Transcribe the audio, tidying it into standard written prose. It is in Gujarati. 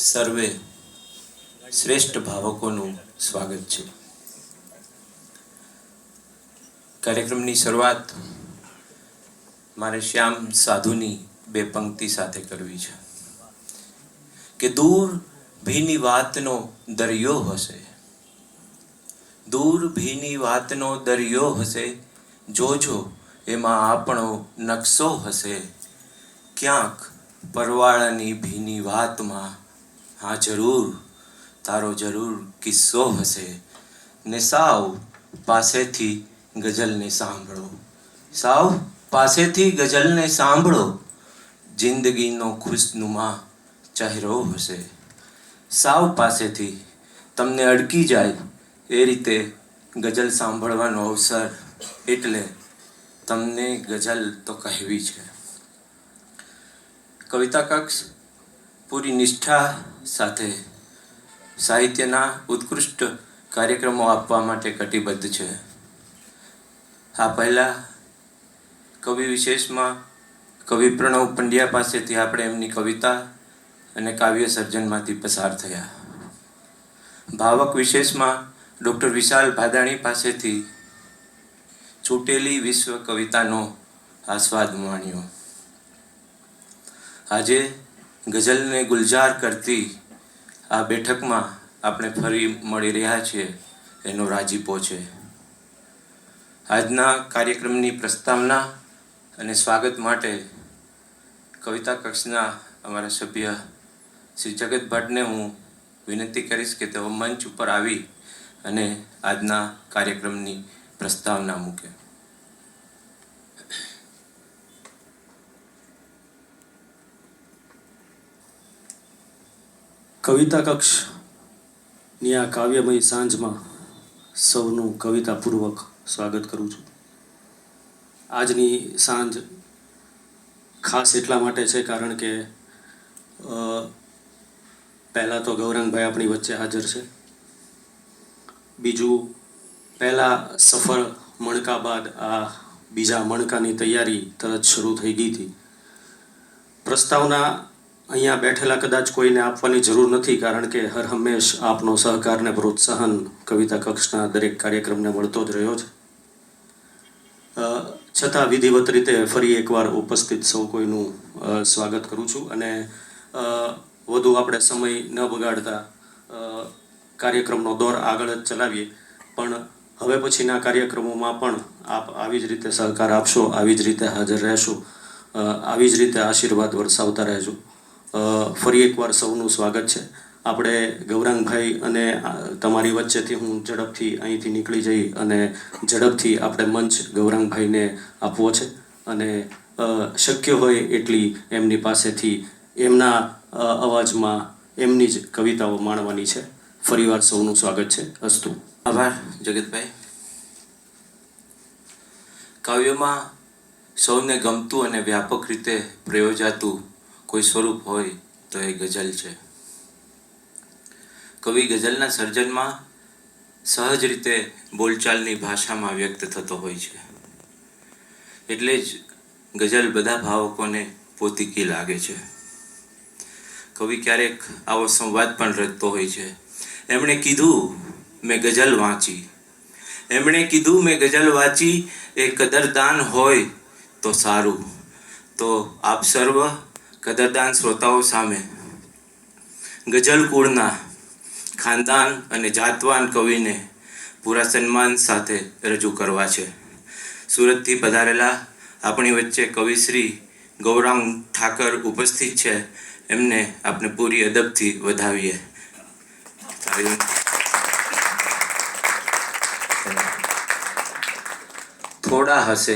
સર્વે શ્રેષ્ઠ ભાવકોનું સ્વાગત છે. કાર્યક્રમની શરૂઆત મારે શ્યામ સાધુની બે પંક્તિ સાથે કરવી છે કે દૂર ભીની વાતનો દરિયો હશે, દૂર ભીની વાતનો દરિયો હશે, જોજો એમાં આપણો નકશો હશે, ક્યાંક પરવાળાની ભીની વાતમાં હા જરૂર તારો જરૂર કિસ્સો હશે. ને સાવ પાસેથી ગઝલને સાંભળો, સાવ પાસેથી ગઝલને સાંભળો, જિંદગીનો ખુશનુમા ચહેરો હશે. સાવ પાસેથી તમને અડકી જાય એ રીતે ગઝલ સાંભળવાનો અવસર, એટલે તમને ગઝલ તો કહેવી છે. કવિતા કક્ષ પૂરી નિષ્ઠા સાથે સાહિત્યના ઉત્કૃષ્ટ કાર્યક્રમો આપવા માટે કટિબદ્ધ છે. આ પહેલાં કવિ વિશેષમાં કવિ પ્રણવ પંડ્યા પાસેથી આપણે એમની કવિતા અને કાવ્ય સર્જનમાંથી પસાર થયા. ભાવક વિશેષમાં ડૉક્ટર વિશાલ ભાદાણી પાસેથી છૂટેલી વિશ્વ કવિતાનો આસ્વાદ માણ્યો. આજે ગઝલને ગુલજાર કરતી આ બેઠકમાં આપણે ફરી મળી રહ્યા છીએ એનો રાજીપો છે. આજના કાર્યક્રમની પ્રસ્તાવના અને સ્વાગત માટે કવિતા કક્ષના અમારા સભ્ય શ્રી જગત ભટ્ટને હું વિનંતી કરીશ કે તેઓ મંચ ઉપર આવી અને આજના કાર્યક્રમની પ્રસ્તાવના મૂકે. કવિતા કક્ષની આ કાવ્યમય સાંજમાં સૌનું કવિતાપૂર્વક સ્વાગત કરું છું. આજની સાંજ ખાસ એટલા માટે છે કારણ કે પહેલાં તો ગૌરાંગભાઈ આપણી વચ્ચે હાજર છે. બીજું, પહેલાં સફળ મણકા બાદ આ બીજા મણકાની તૈયારી તરત શરૂ થઈ ગઈ હતી. પ્રસ્તાવના અહીંયા બેઠેલા કદાચ કોઈને આપવાની જરૂર નથી કારણ કે હર હંમેશ આપનો સહકાર ને પ્રોત્સાહન કવિતા કક્ષના દરેક કાર્યક્રમને મળતો જ રહ્યો છે. છતાં વિધિવત રીતે ફરી એકવાર ઉપસ્થિત સૌ કોઈનું સ્વાગત કરું છું અને વધુ આપણે સમય ન બગાડતા કાર્યક્રમનો દોર આગળ જ ચલાવીએ. પણ હવે પછીના કાર્યક્રમોમાં પણ આપ આવી જ રીતે સહકાર આપશો, આવી જ રીતે હાજર રહેશો, આવી જ રીતે આશીર્વાદ વરસાવતા રહેજો. ફરી એકવાર સૌનું સ્વાગત છે. આપણે ગૌરાંગભાઈ અને તમારી વચ્ચેથી હું ઝડપથી અહીંથી નીકળી જઈ અને ઝડપથી આપણે મંચ ગૌરાંગભાઈને આપવો છે અને શક્ય હોય એટલી એમની પાસેથી એમના અવાજમાં એમની જ કવિતાઓ માણવાની છે. ફરીવાર સૌનું સ્વાગત છે. અસ્તુ. આભાર જગતભાઈ. કાવ્યમાં સૌને ગમતું અને વ્યાપક રીતે પ્રયોજાતું કોઈ સ્વરૂપ હોય તો એ ગઝલ છે. કવિ ગઝલના સર્જનમાં સહજ રીતે બોલચાલની ભાષામાં વ્યક્ત થતો હોય છે. એટલે જ ગઝલ બધા ભાવકોને પોતીકી લાગે છે. કવિ ક્યારેક આવો સંવાદ પણ રચતો હોય છે. એમણે કીધું મેં ગઝલ વાંચી, એમણે કીધું મેં ગઝલ વાંચી, એ કદરદાન હોય તો સારું. તો આપ સર્વ કદરદાન શ્રોતાઓ સામે ગઝલ કુળના ખાનદાન અને જાતવાન કવિને પૂરા સન્માન સાથે રજૂ કરવા છે. સુરતથી પધારેલા આપણી વચ્ચે કવિશ્રી ગૌરાંગ ઠાકર ઉપસ્થિત છે. એમને આપણે પૂરી અદબથી વધાવીએ. થોડા હશે